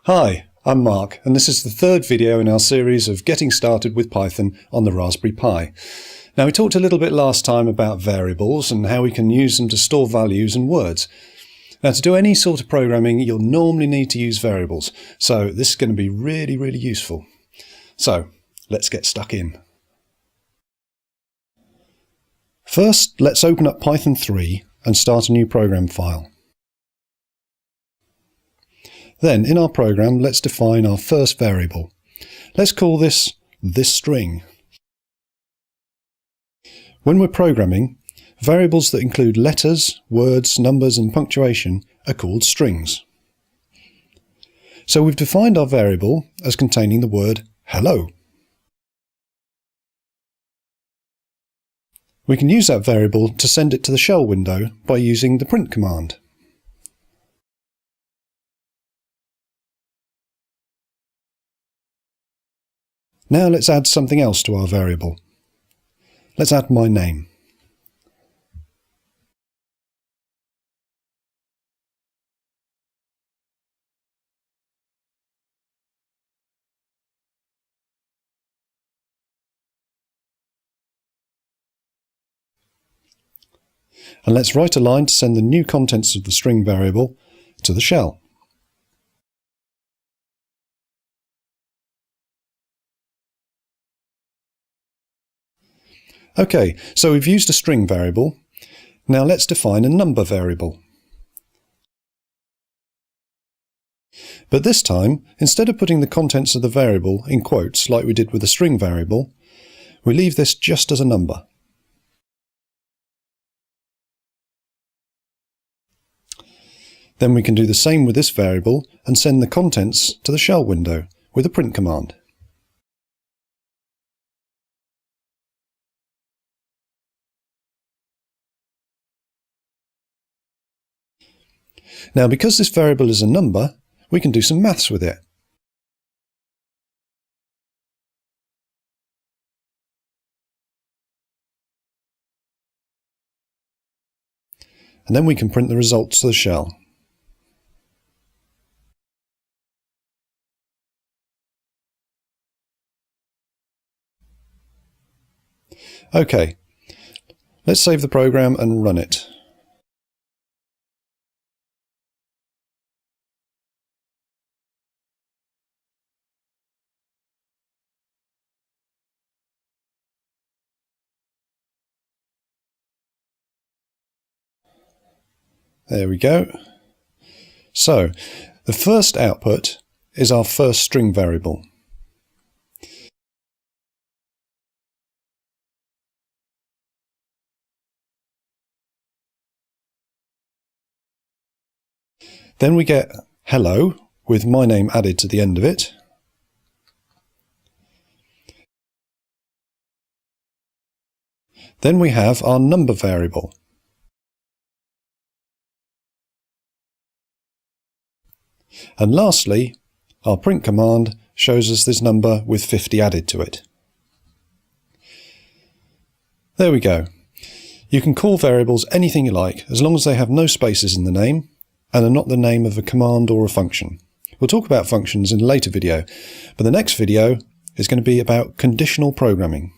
Hi, I'm Mark, and this is the third video in our series of getting started with Python on the Raspberry Pi. Now, we talked a little bit last time about variables and how we can use them to store values and words. Now, to do any sort of programming, you'll normally need to use variables, so this is going to be really useful. So, let's get stuck in. First, let's open up Python 3 and start a new program file. Then, in our program, let's define our first variable. Let's call this string. When we're programming, variables that include letters, words, numbers, and punctuation are called strings. So we've defined our variable as containing the word hello. We can use that variable to send it to the shell window by using the print command. Now let's add something else to our variable. Let's add my name. And let's write a line to send the new contents of the string variable to the shell. Okay, so we've used a string variable. Now let's define a number variable. But this time, instead of putting the contents of the variable in quotes like we did with the string variable, we leave this just as a number. Then we can do the same with this variable and send the contents to the shell window with a print command. Now, because this variable is a number, we can do some maths with it. And then we can print the results to the shell. Okay, let's save the program and run it. There we go. So, the first output is our first string variable. Then we get hello with my name added to the end of it. Then we have our number variable. And lastly, our print command shows us this number with 50 added to it. There we go. You can call variables anything you like, as long as they have no spaces in the name and are not the name of a command or a function. We'll talk about functions in a later video, but the next video is going to be about conditional programming.